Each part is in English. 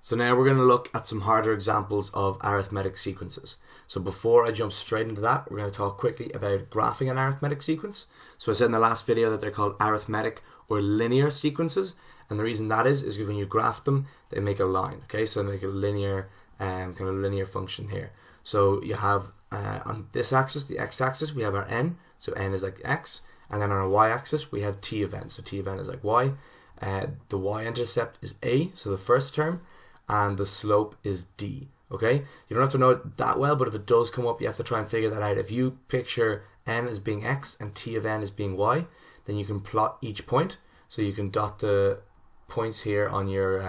So now we're going to look at some harder examples of arithmetic sequences. So before I jump straight into that, we're going to talk quickly about graphing an arithmetic sequence. So I said in the last video that they're called arithmetic or linear sequences, and the reason that is because when you graph them, they make a line. Okay, so they make a linear kind of linear function here. So you have on this axis, the x-axis, we have our n, so n is like x, and then on our y-axis we have t of n, so t of n is like y. The y-intercept is a, so the first term, and the slope is d. Okay, you don't have to know it that well, but if it does come up, you have to try and figure that out. If you picture n as being x and t of n as being y, then you can plot each point. So you can dot the points here on your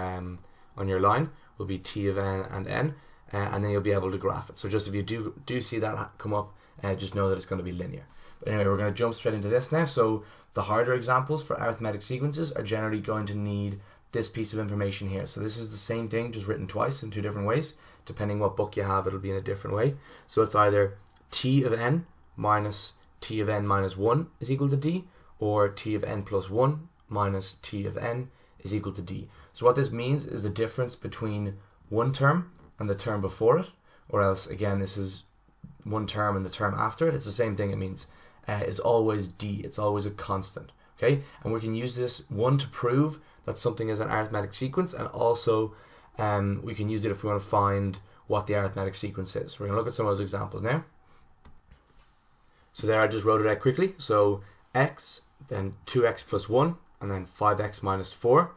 line will be t of n, and then you'll be able to graph it. So just if you do see that come up, just know that it's going to be linear. But anyway, we're going to jump straight into this now. So the harder examples for arithmetic sequences are generally going to need this piece of information here. So this is the same thing, just written twice in two different ways. Depending what book you have, it'll be in a different way. So it's either t of n minus t of n minus 1 is equal to d, or t of n plus 1 minus t of n is equal to d. So what this means is the difference between one term and the term before it, or else again this is one term and the term after it. It's the same thing. It means it's always d. It's always a constant. Okay, and we can use this one to prove that something is an arithmetic sequence, and also we can use it if we want to find what the arithmetic sequence is. We're going to look at some of those examples now. So there I just wrote it out quickly. So x, then 2x plus 1, and then 5x minus 4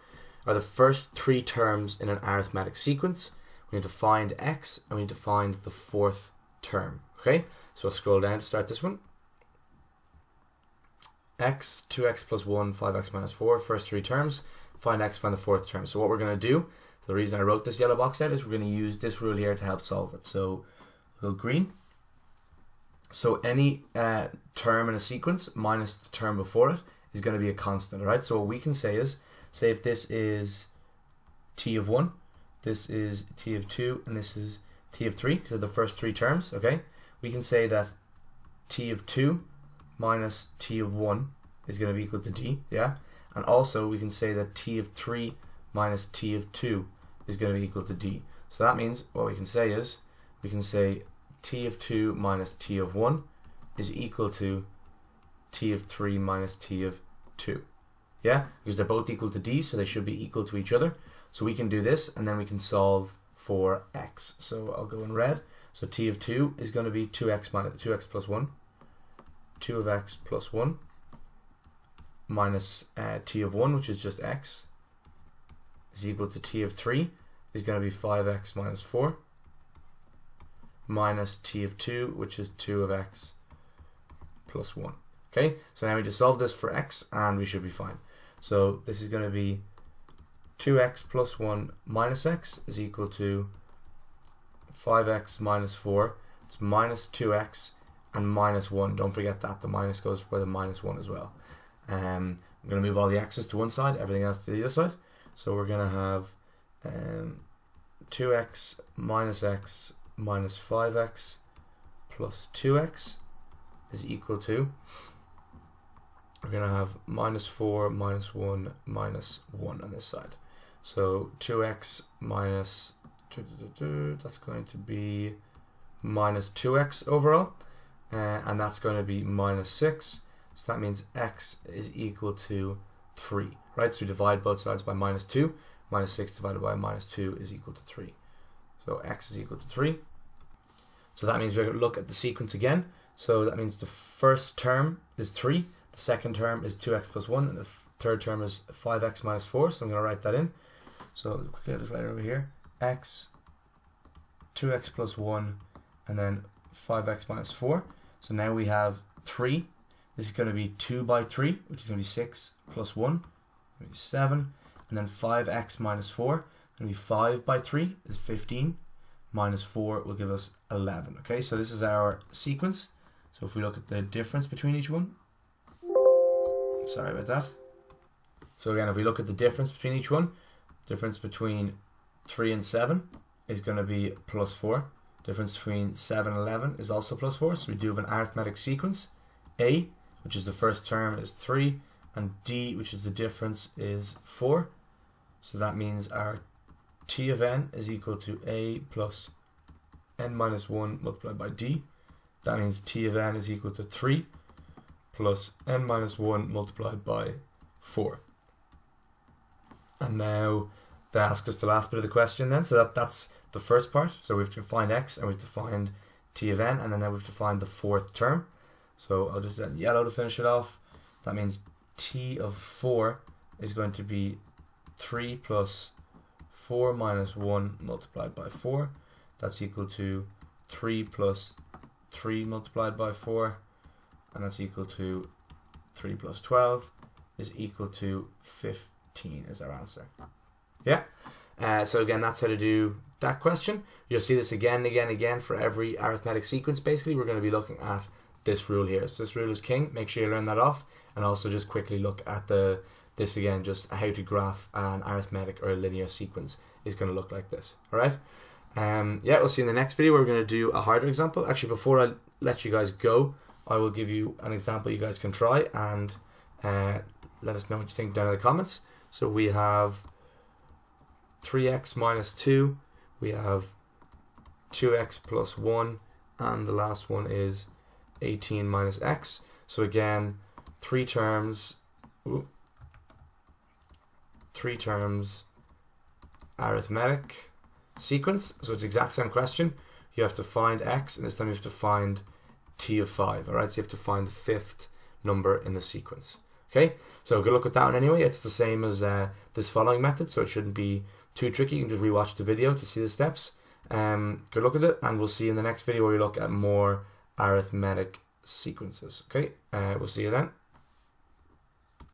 are the first three terms in an arithmetic sequence. We need to find x, and we need to find the fourth term. Okay, so I'll scroll down to start this one. X, 2x plus 1, 5x minus 4, first three terms. Find x, find the fourth term. So what we're going to do, the reason I wrote this yellow box out is we're going to use this rule here to help solve it. So we'll go green. So any term in a sequence minus the term before it is going to be a constant, right? So what we can say is, say if this is t of 1, this is t of 2, and this is t of 3, because they're the first three terms, okay? We can say that t of 2 minus t of 1 is going to be equal to d, yeah? And also we can say that t of 3 minus t of 2 is going to be equal to d. So that means what we can say is, we can say t of 2 minus t of 1 is equal to t of 3 minus t of 2. Yeah, because they're both equal to d, so they should be equal to each other. So we can do this, and then we can solve for x. So I'll go in red. So t of 2 is going to be 2x plus 1, 2 of x plus 1, minus t of 1, which is just x, is equal to t of 3 is going to be 5x minus 4, minus t of 2, which is 2 of x plus 1. Okay, so now we just solve this for x, and we should be fine. So this is going to be 2x plus 1 minus x is equal to 5x minus 4. It's minus 2x and minus 1. Don't forget that the minus goes for the minus 1 as well. I'm going to move all the x's to one side, everything else to the other side. So we're going to have 2x minus x minus 5x plus 2x is equal to, we're going to have minus 4 minus 1 minus 1 on this side. So 2x minus, that's going to be minus 2x overall, and that's going to be minus 6. So that means x is equal to 3, right? So we divide both sides by minus 2. Minus 6 divided by minus 2 is equal to 3. So x is equal to 3. So that means we're going to look at the sequence again. So that means the first term is 3, the second term is 2x plus 1, and the third term is 5x minus 4. So I'm going to write that in. So quickly I'll just write it over here. X, 2x plus 1, and then 5x minus 4. So now we have 3. This is going to be 2 by 3, which is going to be 6 plus 1, going to be 7. And then 5x minus 4, going to be 5 by 3 is 15. Minus 4 will give us 11. Okay, so this is our sequence. So if we look at the difference between each one, sorry about that. So again, if we look at the difference between each one, difference between 3 and 7 is going to be plus 4. Difference between 7 and 11 is also plus 4. So we do have an arithmetic sequence. A, which is the first term, is 3, and D, which is the difference, is 4. So that means our t of n is equal to a plus n minus 1 multiplied by d. That means t of n is equal to 3 plus n minus 1 multiplied by 4. And now they ask us the last bit of the question then. So that's the first part. So we have to find x and we have to find t of n, and then we have to find the fourth term. So I'll just add yellow to finish it off. That means t of 4 is going to be 3 plus 4 minus 1 multiplied by 4. That's equal to 3 plus 3 multiplied by 4, and that's equal to 3 plus 12 is equal to 15 is our answer. Yeah. So again, that's how to do that question. You'll see this again and again and again for every arithmetic sequence. Basically, we're going to be looking at this rule here. So this rule is king. Make sure you learn that off, and also just quickly look at this again, just how to graph an arithmetic or a linear sequence is going to look like this. All right. Yeah, we'll see you in the next video where we're going to do a harder example. Actually, before I let you guys go, I will give you an example you guys can try, and let us know what you think down in the comments. So we have 3x minus 2, we have 2x plus 1, and the last one is 18 minus x. So again, three terms arithmetic sequence. So it's the exact same question. You have to find x, and this time you have to find t of 5. Alright, so you have to find the fifth number in the sequence. Okay, so good luck with that one anyway. It's the same as this following method, so it shouldn't be too tricky. You can just rewatch the video to see the steps. Good luck with it, and we'll see you in the next video where we look at more arithmetic sequences. Okay, we'll see you then.